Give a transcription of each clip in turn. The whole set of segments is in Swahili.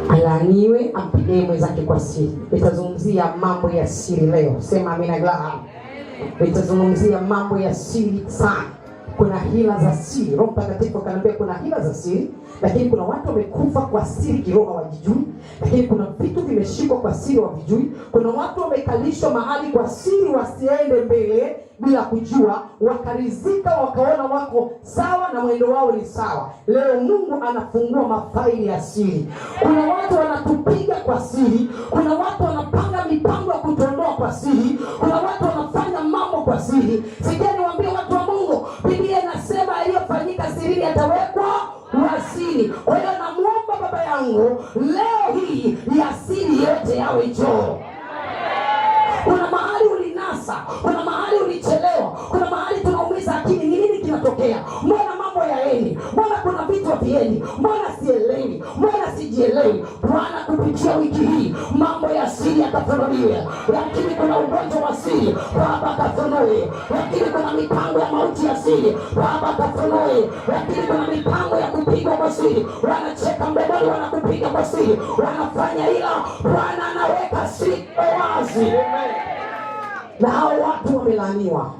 Alaniwe ampige mwenzake kwa siri. Nitazungumzia mambo ya siri leo. Sema amina glaha. Nitazungumzia mambo ya siri sana. Kuna hila za siri. Roho Mtakatifu akaniambia kuna hila za siri, lakini kuna watu wamekufa kwa siri kiroho hawajijui, lakini kuna vitu vimeshikwa kwa siri hawajijui. Kuna watu wamekalishwa mahali kwa siri wasiende mbele bila kujua, wakarizika wakaona wako sawa na mwendo wao ni sawa. Leo Mungu anafungua mafaili ya siri. Kuna watu wanatupiga kwa siri, kuna watu wanapanga mipango ya kutuondoa kwa siri, kuna watu wanafanya mambo kwa siri. Sija niwaambie watu wa Mungu, Biblia inasema aliyofanyika siri atawekwa wasiri. Kwa hiyo namuomba Baba yangu leo hii ya siri yote yawe njoo. Kuna mahali ulinasa, kuna mahali ulichelewa, kuna mahali tunaumiza akili. Ni nini kinatokea? Mbona mambo yaendi? Mbona kuna vitu haviendi? Mbona sielewi? Mbona sijielewi? Bwana kupitia wiki hii mambo ya siri yatafunuliwa. Lakini kuna ugonjwa wa siri, Baba kafunue. Lakini kuna mipango ya mauti ya siri, Baba kafunue. Lakini kuna mipango ya kupigwa kwa siri, wanacheka mbele wanakupiga kwa siri, wanafanya ila Bwana anaweka siri wazi. Na hao watu wamelaaniwa.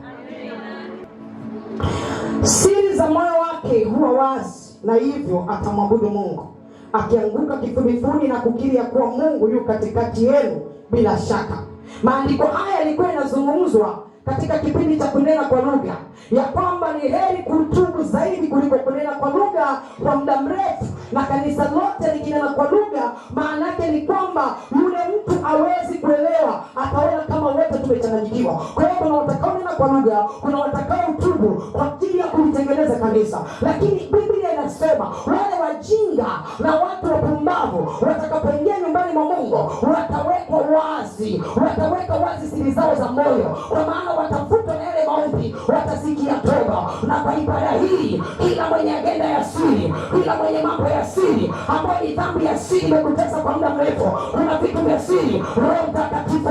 Siri za moyo wake huwa wazi, na hivyo atamwabudu Mungu akianguka kifudifudi na kukiri ya kuwa Mungu yu katikati yenu bila shaka. Maandiko haya yalikuwa yanazungumzwa katika kipindi cha kunena kwa lugha, ya kwamba ni heri kutubu zaidi kuliko kunena kwa lugha kwa muda mrefu. Na kanisa lote likinena kwa lugha, maana yake ni kwamba yule mtu hawezi kuelewa, ataona kama wote tumechanganyikiwa. Kwa hiyo kuna watakao nena kwa lugha, kuna watakao tubu kwa ajili ya kulitengeneza kanisa. Lakini Biblia inasema wale wajinga na watu wapumbavu watakapoingia nyumbani mwa Mungu watawekwa wazi, wataweka wazi siri zao za moyo, kwa maana watafutwa na yale maombi, watasikia toba. Na kwa ibada hii, kila mwenye agenda ya siri, kila mwenye mambo ya siri, ambayo ni dhambi ya siri imekutesa kwa muda mrefu, kuna vitu vya siri, Roho Mtakatifu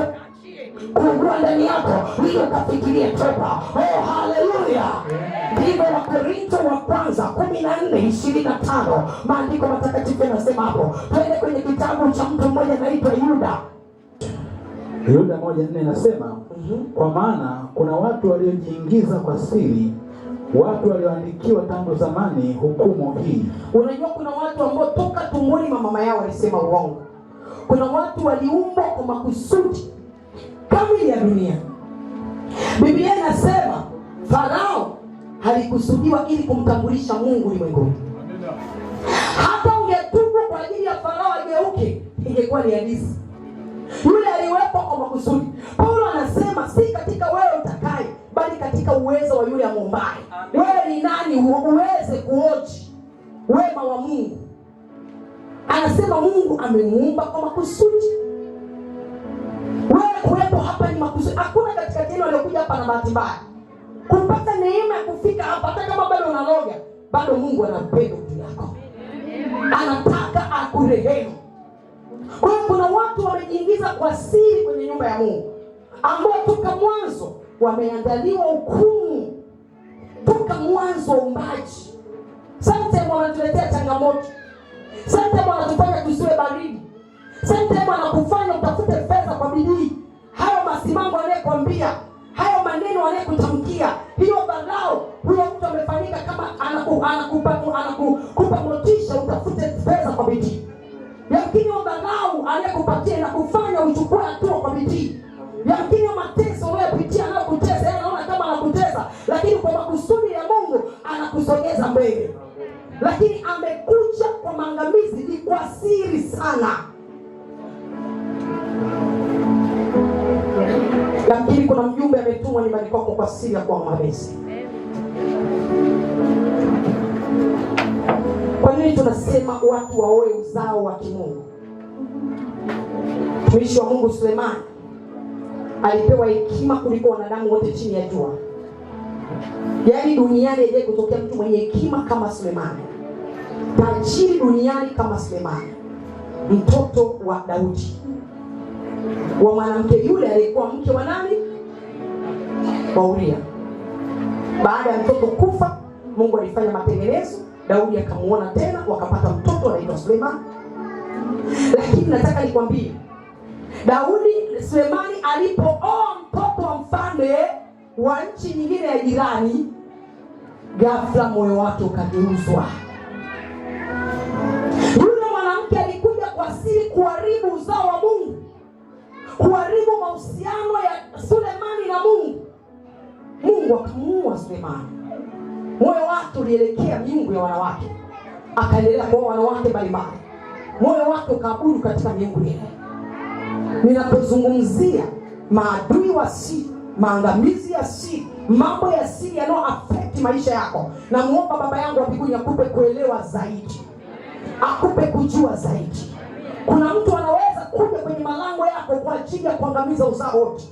kuungua ndani yako ili ukafikirie toba. Oh, haleluya! Ndivyo Wakorintho wa kwanza 14:25 maandiko matakatifu yanasema hapo. Twende kwenye kitabu cha mtu mmoja anaitwa Yuda. Yuda 1:4 nasema, kwa maana kuna watu waliojiingiza kwa siri, watu walioandikiwa tangu zamani hukumu hii. Unajua kuna watu ambao toka tumboni mwa mama yao walisema uongo. Kuna watu waliumbwa kwa makusudi kamili ya dunia. Biblia inasema Farao halikusudiwa ili kumtambulisha Mungu ulimwenguni. Hata ungetubu kwa ajili ya Farao ageuke, ingekuwa ni hadithi. Yule aliwekwa kwa makusudi. Paulo anasema si katika wewe utakaye, bali katika uwezo wa yule amuumbaye. Wewe ni nani uweze kuoji wema wa Mungu? Anasema Mungu amemuumba kwa makusudi. Wewe kuwepo hapa ni makusudi. Hakuna katika jina aliyokuja hapa na bahati mbaya. Kupata neema ya kufika hapa, hata kama bado unaloga, bado Mungu anapenda juu yako. Anataka akurehemu. Kwa hiyo kuna watu wamejiingiza kwa siri kwenye nyumba ya Mungu, ambao toka mwanzo wameandaliwa hukumu. Toka mwanzo wa uumbaji. Sometimes wanatuletea changamoto. Sometimes wanatufanya tusiwe baridi. Sometimes wanakufanya utafute fedha kwa bidii. Hayo masimango anayekwambia, hayo maneno anayekutamkia, hiyo dharau, huyo mtu amefanyika kama anakupa motisha utafute fedha kwa bidii. Lakini dharau anayekupatia na kufanya uchukue hatua kwa bidii. Lakini mateso unayopitia anayokutesa, anaona kama anakutesa, lakini kwa makusudi ya Mungu anakusogeza mbele. Lakini amekuja kwa maangamizi ni kwa siri sana. Lakini kuna mjumbe ametumwa nyumbani kwako kwa siri ya kuangamiza. Kwa nini tunasema watu waoe uzao wa kimungu? Mtumishi wa Mungu Sulemani alipewa hekima kuliko wanadamu wote chini ya jua. Yaani duniani hajawahi kutokea mtu mwenye hekima kama Sulemani. Tajiri duniani kama Sulemani. Mtoto wa Daudi. Wa mwanamke yule aliyekuwa mke wa nani? Wa Uria. Baada ya mtoto kufa, Mungu alifanya matengenezo. Daudi akamuona tena, wakapata mtoto anaitwa Sulemani. Lakini nataka nikwambie, Daudi Sulemani alipooa mtoto wa mfalme wa nchi nyingine ya jirani, ghafla moyo wake ukageuzwa. Yule mwanamke alikuja kwa siri kuharibu uzao wa Mungu, kuharibu mahusiano ya Sulemani na Mungu. Mungu akamuua Sulemani. Moyo wake ulielekea miungu ya wanawake, akaendelea kuoa wanawake mbalimbali. Moyo wake ukaabudu katika miungu ile. Ninapozungumzia maadui wa siri, maangamizi ya siri, mambo ya siri yanayo affect maisha yako, na muomba Baba yangu wa mbinguni akupe kuelewa zaidi, akupe kujua zaidi. Kuna mtu anaweza kuja kwenye malango yako kwa ajili ya kuangamiza uzao wote.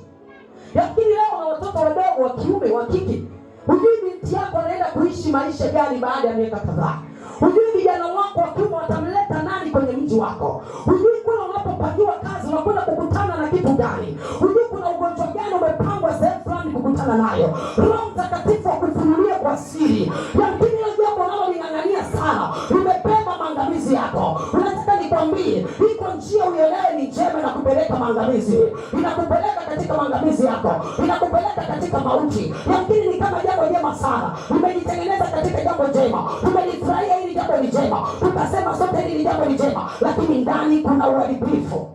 Lakini leo na watoto wadogo wa kiume, wa kike, hujui binti yako anaenda kuishi maisha gani baada ya miaka kadhaa. Hujui vijana wako wa kiume watamleta nani kwenye mji wako. Hujui kule unapopangiwa kazi unakwenda kukutana na kitu gani. Hujui kuna ugonjwa gani umepangwa sehemu fulani kukutana nayo. Roho Mtakatifu akufunulie kwa siri. Lakini ile jambo unaloling'ang'ania sana limebeba maangamizi yako. Unataka nikwambie, iko njia uelewe ni njema na kupeleka maangamizi. Inakupeleka katika maangamizi yako, inakupeleka katika mauti. Lakini ni kama jambo jema sana. Umejitengeneza katika jambo jema. Umelifurahia hili jambo ni jema. Tukasema sote hili jambo ni jema, lakini ndani kuna uharibifu.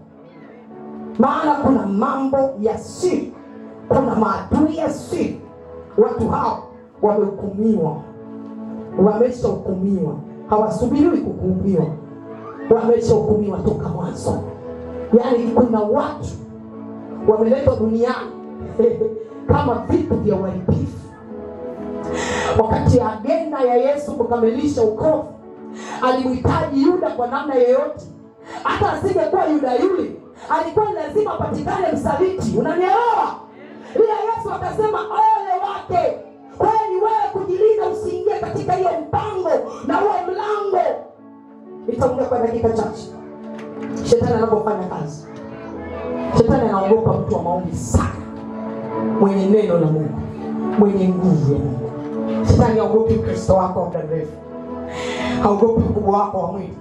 Maana kuna mambo ya siri, kuna maadui ya siri. Watu hao wamehukumiwa, wameshahukumiwa, hawasubiriwi kuhukumiwa, wameshahukumiwa toka mwanzo. Yaani kuna watu wameletwa duniani kama vitu vya uharibifu. Wakati agenda ya Yesu kukamilisha wokovu, alimhitaji Yuda kwa namna yoyote. Hata asingekuwa Yuda yule, alikuwa lazima patikane msaliti. Unanielewa? Ila Yesu akasema ole wake. Wewe ni wewe kujilinda usiingie katika hiyo mpango na huo mlango. Nitaongea kwa dakika chache. Shetani anapofanya kazi, Shetani anaogopa mtu wa maombi sana, mwenye neno la Mungu, mwenye nguvu ya Mungu. Shetani haogopi Kristo wako wa muda mrefu, haogopi ukubwa wako wa mwili.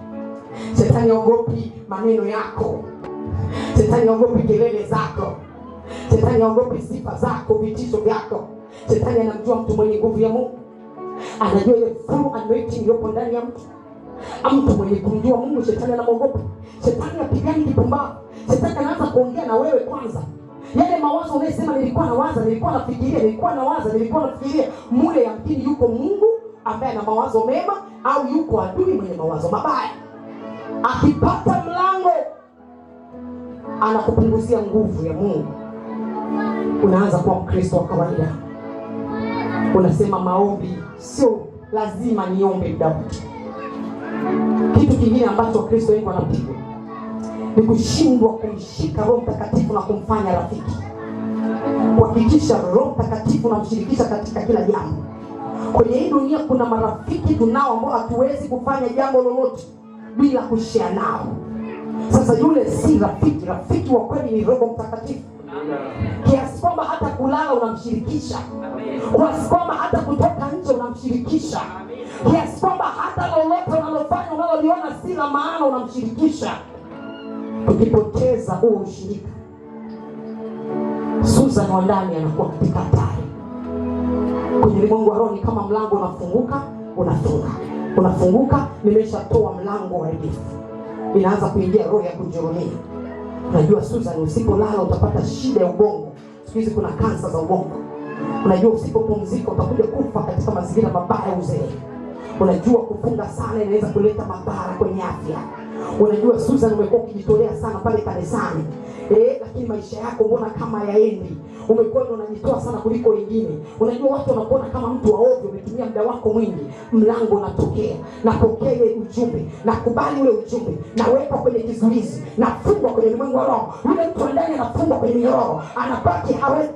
Shetani haogopi maneno yako, Shetani haogopi kelele zako, Shetani haogopi sifa zako, vitisho vyako. Shetani anamjua mtu mwenye nguvu ya Mungu, anajua ile full anointing iliyopo ndani ya mtu. Mtu mwenye kumjua Mungu, Shetani anamwogopa. Shetani hapigani kipumbavu. Shetani anaanza kuongea na wewe kwanza. Yale mawazo unayosema nilikuwa nawaza, nilikuwa nafikiria, mule yamkini yuko Mungu ambaye ana mawazo mema, au yuko adui mwenye mawazo mabaya. Akipata mlango, anakupunguzia nguvu ya Mungu. Unaanza kuwa Mkristo wa kawaida. Unasema maombi sio lazima niombe muda wote. Kitu kingine ambacho Kristo wengi wanapigwa ni kushindwa kumshika Roho Mtakatifu na kumfanya rafiki. Kuhakikisha Roho Mtakatifu na mshirikisha katika kila jambo. Kwenye hii dunia kuna marafiki tunao ambao hatuwezi kufanya jambo lolote bila kushare nao. Sasa yule si rafiki. Rafiki wa kweli ni Roho Mtakatifu. Kiasi kwamba hata kulala unamshirikisha. Kiasi kwamba hata kutoka nje unamshirikisha. Kiasi kwamba hata lolote unalofanya unaloliona si la maana unamshirikisha. Ukipoteza huo ushirika, Susan wa ndani anakuwa katika hatari. Kwenye ulimwengu wa roho ni kama mlango unafunguka, unafunguka, nimeshatoa mlango wa hadifu. Inaanza kuingia roho ya kujirumia. Unajua Susan, usipolala utapata shida ya ubongo. Siku hizi kuna kansa za ubongo. Unajua usipopumzika utakuja kufa katika mazingira mabaya ya uzee. Unajua kufunga sana inaweza kuleta madhara kwenye afya. Unajua Susan, umekuwa ukijitolea sana pale kanisani. Lakini maisha yako mbona kama yaendi? Umekuwa unajitoa sana kuliko wengine. Unajua watu wanakuona kama mtu wa ovyo, umetumia muda wako mwingi. Mlango unatokea. Napokea ile ujumbe, nakubali ule ujumbe, naweka kwenye kizuizi, nafungwa kwenye ulimwengu wa roho. Yule mtu ndani anafungwa kwenye minyororo, anabaki hawezi.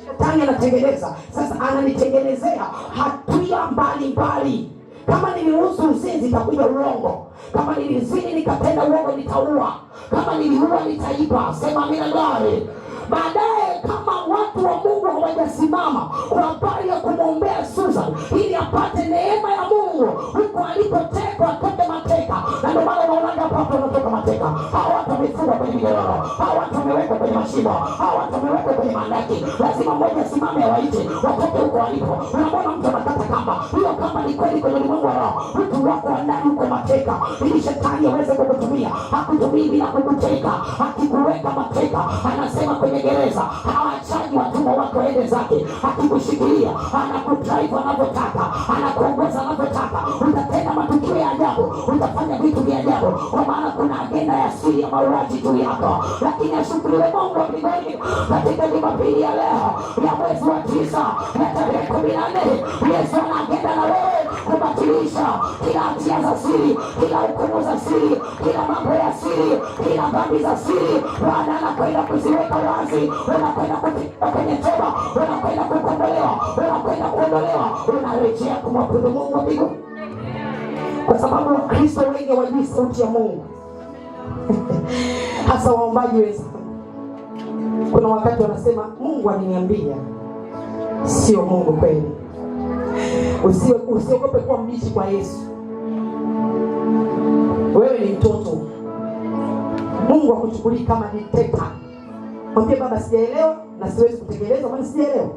Shetani anatengeneza. Sasa ananitengenezea hatua mbalimbali. Kama niliruhusu uzinzi nitakuja uongo. Kama nilizini nikatenda uongo nitaua. Kama niliua nitaiba. Sema amina gari. Baadaye kama watu wa Mungu hawajasimama kwa habari ya kumwombea Susan ili apate neema ya Mungu huko alipotekwa atoke mateka. Na ndio maana unaona hapa minyororo, hawa watu wamewekwa kwenye mashimo, hawa watu wamewekwa kwenye mandaki. Lazima mmoja asimame awaite watoke huko walipo. Unaona mtu anakata kamba, hiyo kamba ni kweli kwenye ulimwengu wa roho. Mtu wako wa ndani uko mateka, ili shetani aweze kukutumia. Hakutumii bila kukuteka, akikuweka mateka. Anasema kwenye gereza hawachaji watumwa wako waende zake. Akikushikilia anakudrive anavyotaka, anakuongoza anavyotaka. Utatenda matukio ya ajabu, utafanya vitu vya ajabu, kwa maana kuna agenda ya siri ya mauaji juu yako. Lakini ashukuriwe Mungu wa mbinguni, katika Jumapili ya leo ya mwezi wa 9 ya tarehe 14, Yesu ana agenda na wewe kubatilisha kila hatia za siri, kila hukumu za siri, kila mambo ya siri, kila dhambi za siri. Bwana anakwenda kuziweka wazi. Unakwenda kufika kwenye toba, unakwenda kukombolewa, unakwenda kuondolewa, unarejea kumwabudu Mungu wa mbinguni. Kwa sababu Wakristo wengi hawajui sauti ya Mungu. Hasa waombaji wetu, kuna wakati wanasema Mungu aliniambia. Sio Mungu kweli. Usiogope kuwa mbishi kwa Yesu. Wewe ni mtoto. Mungu akuchukulie kama dikteta. Mwambie Baba, sijaelewa na siwezi kutekeleza, maana sijaelewa.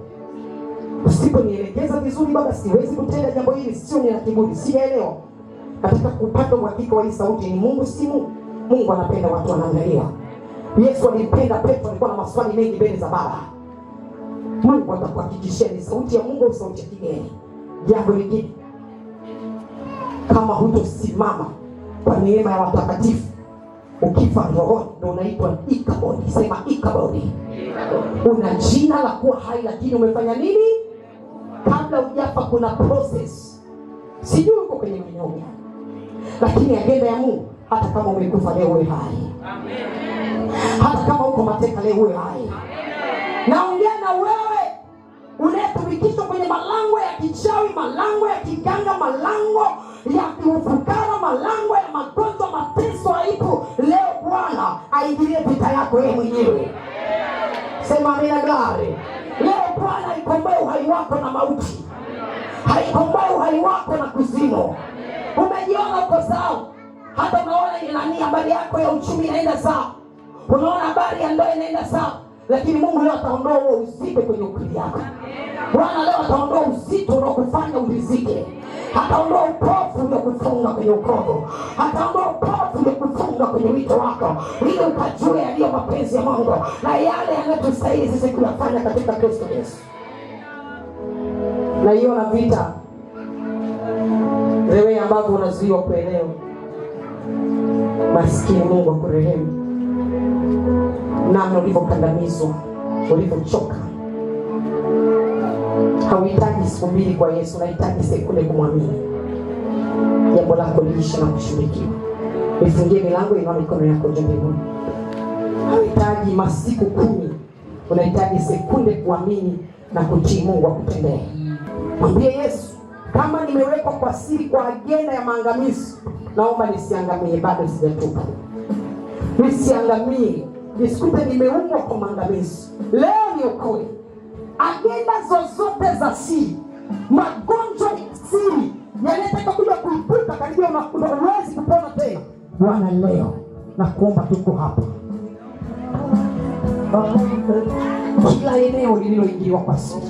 Usiponielekeza vizuri Baba, siwezi kutenda jambo hili, sio ni kiburi, sijaelewa. Katika kupata uhakika wa hii sauti ni Mungu, si Mungu. Mungu anapenda watu wanaangalia. Yesu alimpenda Petro, alikuwa na maswali mengi mbele za Baba. Mungu atakuhakikishia ni sauti ya Mungu au sauti ya kigeni. Jambo lingine, kama hutosimama kwa neema ya watakatifu, ukifa roho ndio unaitwa Ikabodi. Sema Ikabodi. Una jina la kuwa hai, lakini umefanya nini? Kabla hujafa kuna process. Sijui uko kwenye minyoga, lakini agenda ya Mungu, hata kama umekufa leo uwe hai. Amen. Hata kama uko mateka leo uwe hai. Amen. Naongea na wewe unayetumikishwa kwenye malango ya kichawi, malango ya kiganga, malango ya kiufukara, malango ya magonjwa, mateso, aibu. Leo Bwana aingilie vita yako yeye mwenyewe. Sema amina glari. Leo Bwana aikomboe uhai wako na mauti. Haikomboe uhai wako na kuzimu. Umejiona uko sawa, hata unaona nani habari yako ya uchumi inaenda sawa, unaona habari ya ndoa inaenda sawa, lakini Mungu leo ataondoa huo uzito kwenye ukili yako. Bwana leo ataondoa uzito unaokufanya urizike. Ataondoa upofu uliokufunga kwenye ukoo. Ataondoa upofu uliokufunga kwenye wito wako, ili ukajue yaliyo mapenzi ya Mungu na yale yanayotustahili sisi kuyafanya katika Kristo Yesu. Na hiyo na vita wewe ambavyo unazuiwa kuelewa, maskini Mungu akurehemu. Namna ulivyokandamizwa, ulivyochoka. Hauhitaji siku mbili kwa Yesu, unahitaji sekunde kumwamini. Jambo lako liisha na kushughulikiwa. Ifungie milango, inua mikono yako juu mbinguni. Hauhitaji masiku 10, unahitaji sekunde kuamini na kutii Mungu akutendee. Mwambie Yesu, kama nimewekwa kwa siri kwa agenda ya maangamizi, naomba nisiangamie, bado sijatubu. Nisiangamie, nisikute nimeumbwa kwa maangamizi. Leo niokoe. Agenda zozote za siri, magonjwa siri yanataka kuja kuipuka karibia, unawezi kupona tena. Bwana leo nakuomba, tuko hapa. Kila eneo lililoingiliwa kwa siri,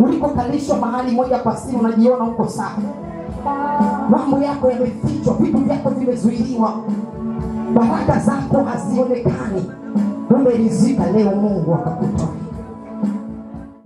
ulikokalishwa mahali moja kwa siri, unajiona uko sawa, mambo yako yamefichwa, vitu vyako vimezuiliwa, baraka zako hazionekani, umerizika leo Mungu akakutoa.